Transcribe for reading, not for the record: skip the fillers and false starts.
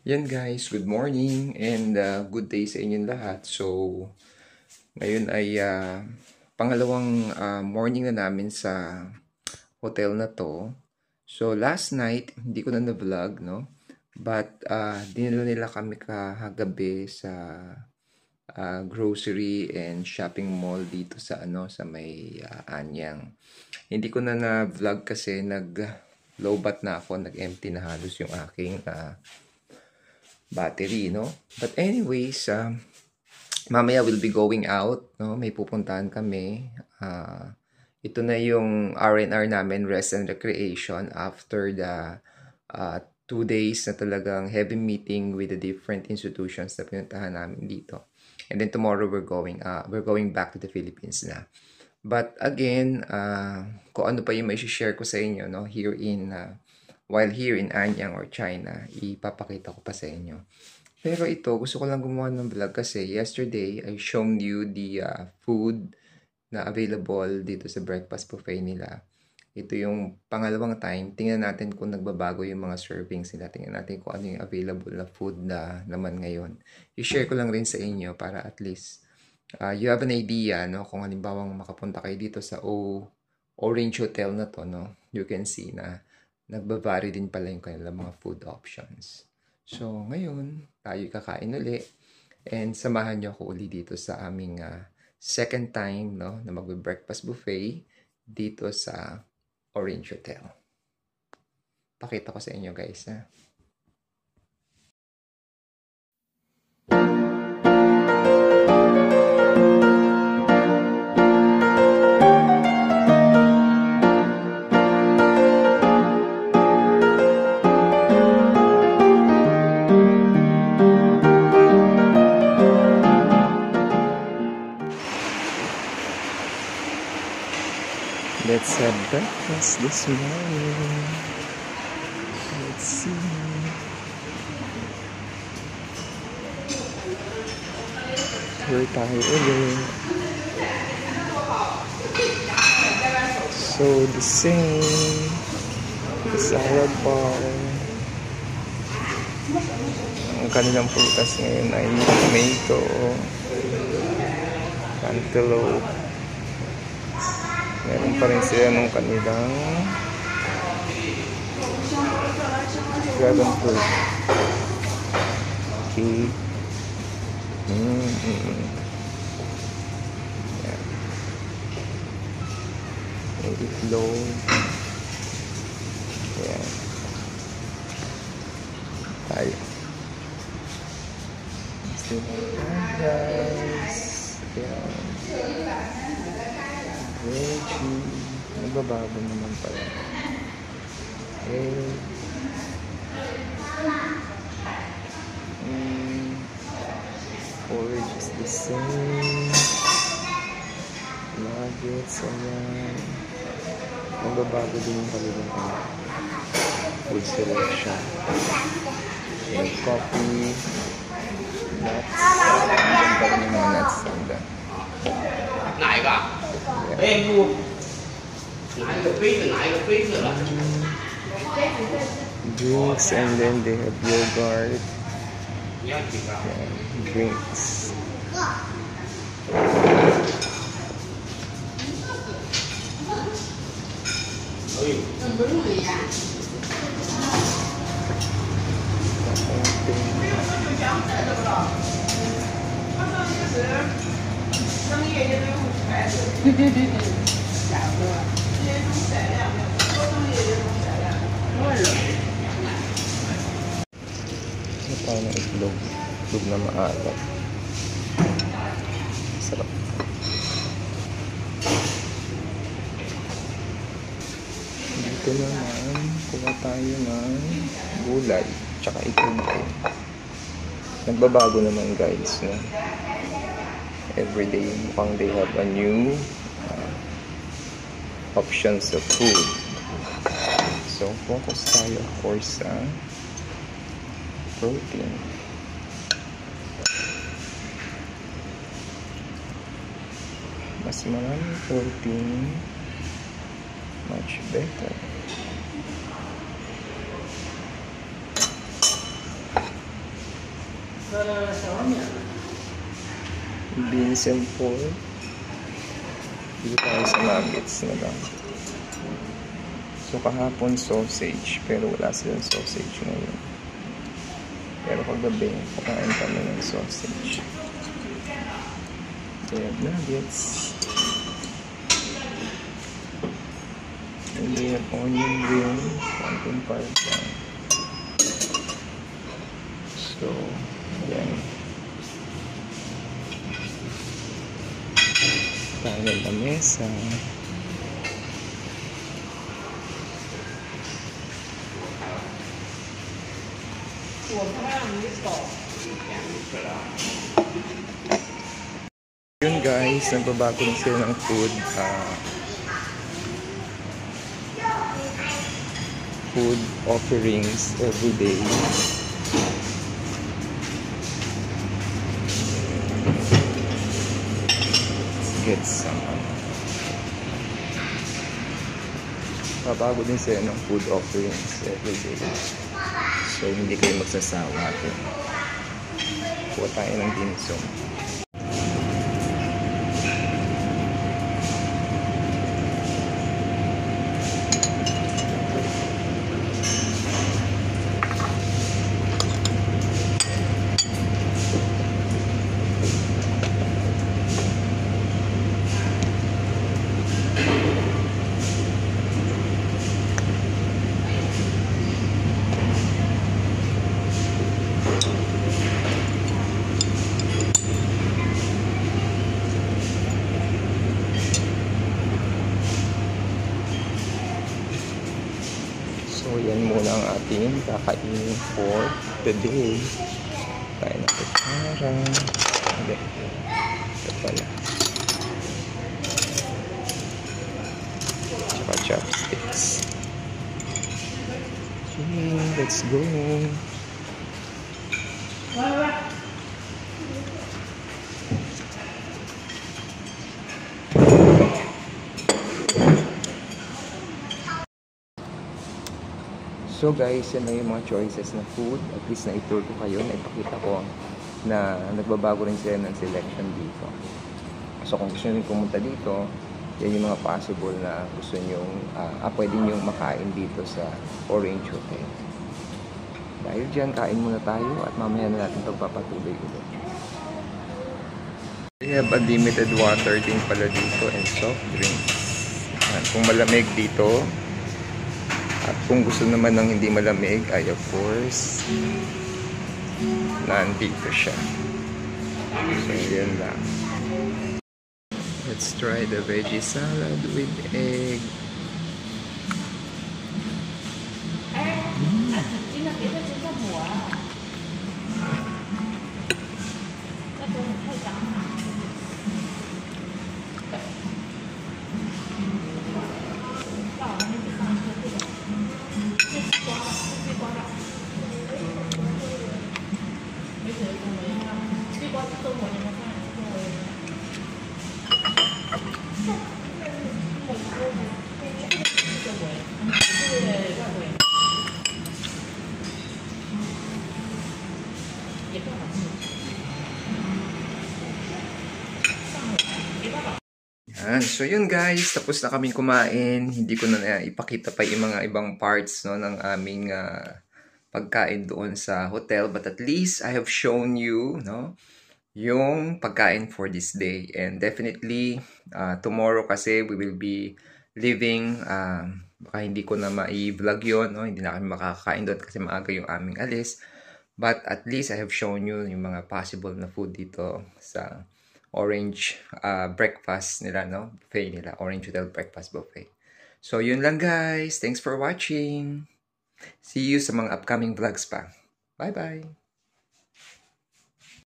Yan guys, good morning and good day sa inyong lahat. So, ngayon ay pangalawang morning na namin sa hotel na to. So, last night, hindi ko na na-vlog, no? But, dinala nila kami kagabi sa grocery and shopping mall dito sa sa may Anyang. Hindi ko na na-vlog kasi nag-low bat na ako, nag-empty na halos yung aking battery, no? But anyways, mamaya we'll be going out, no? May pupuntahan kami. Ito na yung R&R namin, rest and recreation, after the 2 days na talagang heavy meeting with the different institutions na pinuntahan namin dito. And then tomorrow we're going back to the Philippines na. But again, kung ano pa yung may share ko sa inyo, no? While here in Anyang or China, ipapakita ko pa sa inyo. Pero ito, gusto ko lang gumawa ng vlog kasi yesterday, I shown you the food na available dito sa breakfast buffet nila. Ito yung pangalawang time. Tingnan natin kung nagbabago yung mga servings nila. Tingnan natin kung ano yung available na food na naman ngayon. I-share ko lang rin sa inyo para at least you have an idea, no? Kung halimbawang makapunta kayo dito sa Orange Hotel na to, no? You can see na nagbabari din pala yung kanilang mga food options. So, ngayon, tayo kakain uli. And samahan nyo ako uli dito sa aming second time, no, na magbe-breakfast buffet dito sa Orange Hotel. Pakita ko sa inyo, guys, ha. Let's have breakfast this morning. Let's see. We're tayo ulit. So the same. The salad bar. Ang kanilang prutas ngayon ay tomato, cantaloupe. Meron pa rin sila nung kanilang dragon fruit cake. Yeah. May itlog. Yeah. Tayo. Guys. Yeah. Veggie. Nagbabago naman pala. Egg. Porridge is the same. Nuggets. Ayan. Nagbabago din yung kalilang food selection. And coffee. Nuts. Ayan pa rin yung mga nuts. Ayan. 哪一个？哎不，拿一个杯子，拿一个杯子了。 Drinks and then they have yogurt. And drinks. Ano pa ng itlog? Itlog na maalat. Sarap. Dito naman, kuha tayo ng gulay. Tsaka itlog din. Nagbabago naman guys, no? Everyday mukhang they have a new options of food. So focus tayo of course sa protein. Mas maraming protein, much better. Beans and pork. Dito tayo sa nuggets na lang. So kahapon sausage, pero wala silang sausage ngayon. Pero kagabi, pakain kami ng sausage. So nuggets. And we have onion ring, 1.5 lang. So, yan. Tayo ng lamesa. Yun guys, nagbabago na sila ng food. Food offerings every day. Let's get some. Babago din sila ng food offerings every day. So hindi kayo magsasawa. Kuha tayo ng dimsum. So, yan muna ang ating kakainin for today. Tayo na kutsara. Hindi. Ito pala. Tsaka chopsticks. Okay, let's go. So guys, yan lang yung mga choices na food. At least na-tour ko kayo, naipakita ko na nagbabago rin sila ng selection dito. So kung gusto nyo pumunta dito, yan yung mga possible na gusto nyo, pwede nyo makain dito sa Orange Hotel. Dahil dyan, kain muna tayo at mamaya na natin pagpapatuloy ulit. We have unlimited water din pala dito and soft drinks. Kung malamig dito, at kung gusto naman ng hindi malamig, ay of course, nandito siya. So, yan lang. Let's try the veggie salad with egg. So yun guys, tapos na kaming kumain. Hindi ko na ipakita pa yung mga ibang parts, no, ng aming pagkain doon sa hotel. But at least I have shown you, no, yung pagkain for this day. And definitely, tomorrow kasi we will be leaving. Baka hindi ko na ma-vlog yun, no? Hindi na kami makakain doon kasi maaga yung aming alis. But at least I have shown you yung mga possible na food dito sa Orange breakfast nila, no? Buffet nila. Orange Hotel Breakfast Buffet. So, yun lang guys. Thanks for watching. See you sa mga upcoming vlogs pa. Bye-bye!